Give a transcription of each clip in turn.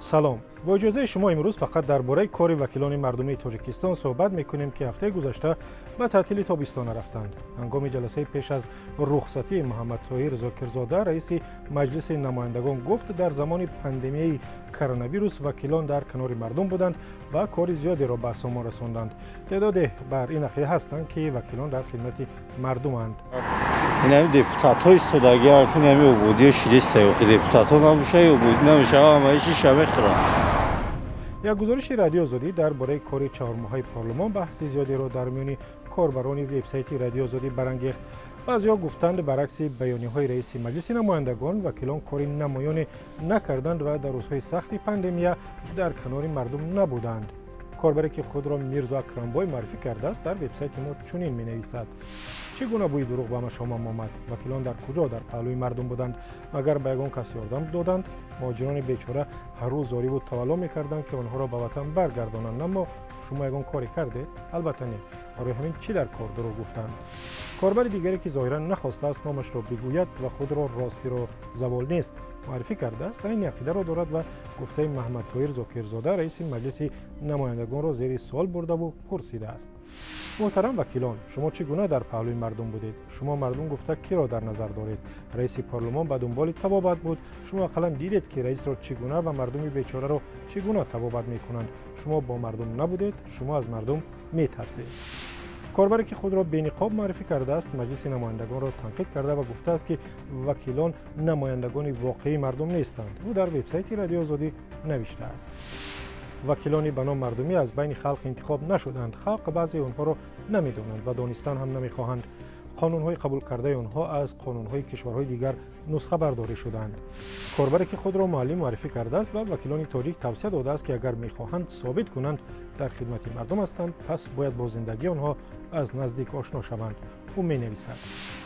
سلام. با اجازه شما امروز فقط درباره کار وکیلان مردمی تاجیکستان صحبت می‌کنیم که هفته گذشته به تعطیل تابستان رفتند. هنگام جلسه پیش از رخصتی محمد طاهر زاکرزاده رئیس مجلس نمایندگان گفت در زمان پاندمی کرونا ویروس وکیلان در کنار مردم بودند و کار زیادی را به سامان رساندند. تعداد بر این عقیده هستند که وکیلان در خدمت مردمند. این دپوتات ایستادگی ارکان همی عبودی شده سیاقی دپوتات ها نمیشه عبودی نمیشه همه شبه خرم. یک گزارش رادیو آزادی درباره کار 4 ماهه پارلمان بحث زیادی را در میان کاربران وبسایت رادیو آزادی برانگیخت. بعضی‌ها گفتند برعکس بیانیه‌های رئیس مجلس نمایندگان وکیلان کاری نمایان نکردند و در روزهای سخت پاندمی در کنار مردم نبودند. کاربری که خود را میرزا اکرمبای معرفی کرده است در وبسایت ما چنین می‌نویسد: چگونه بوی دروغ به شما آمد؟ وکیلان در کجا در پهلوی مردم بودند؟ مگر به یگان کس یاردم دادند؟ مهاجران بیچاره هر روز زاری و تولا می‌کردند که آنها را به وطن برگردانند، اما شما یگان کاری کرده؟ البته نه. برای همین چی در کار دروغ گفتند؟ کاربر دیگری که ظاهرا نخواسته است نامش را بگوید و خود را راستی را زوال نیست معرفی کرده است، این عقیده را دارد و گفته محمد طاهر زاکرزاده رئیس مجلس نمایندگان را زیر سوال برده و پرسیده است: محترم وکیلان، شما چگونه در پهلوی مردم بودید؟ شما مردم گفته کی را در نظر دارید؟ رئیس پارلمان به دنبال طبابت بود. شما اقلا دیدید که رئیس را چگونه و مردم بیچاره را چگونه طبابت میکنند؟ شما با مردم نبودید، شما از مردم میترسید. کاربری که خود را بی‌نقاب معرفی کرده است مجلس نمایندگان را تنقید کرده و گفته است که وکیلان نمایندگان واقعی مردم نیستند. او در وبسایت رادیو آزادی نوشته است: وکیلانی به نام مردمی از بین خلق انتخاب نشدند. خلق بعضی آنها را نمیدانند و دانستن هم نمیخواهند. قانون‌های قبول کرده آنها از قانون‌های کشورهای دیگر نسخه برداری شدند. کاربری که خود را معلم معرفی کرده است به وکیلان تاجیک توصیه داده است که اگر می‌خواهند ثابت کنند در خدمت مردم هستند، پس باید با زندگی آنها از نزدیک آشنا شوند. او می‌نویسد: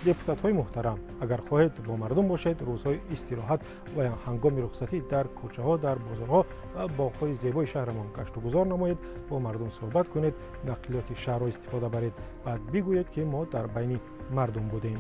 دپوتات‌های محترم، اگر خواهید با مردم باشید، روزهای استراحت و هنگام رخصتی در کوچه‌ها، در بازارها و باغ‌های زیبای شهرمان گشت و گذار نمایید، با مردم صحبت کنید، نقلیات شهر را استفاده برید، بعد بگویید که ما در بین مردم بودیم.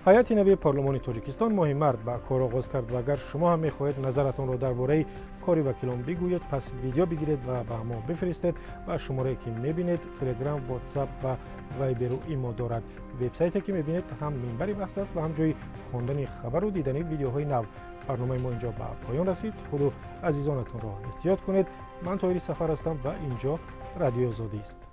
هیئت نوی پارلمان تاجیکستان ماه مارس به کار آغاز کرد و اگر شما هم می‌خواهید نظرتان را درباره کار وکیلان بگویید، پس ویدیو بگیرید و به ما بفرستید. و شماره که می‌بینید تلگرام، واتساپ و وایبر و ایمو دارد. وبسایتی که می‌بینید هم منبر بحث است و هم جای خواندن خبر و دیدن ویدیوهای نو. برنامه ما اینجا به پایان رسید. خود و عزیزانتون را احتیاط کنید. من طاهر سفر هستم و اینجا رادیو آزادی است.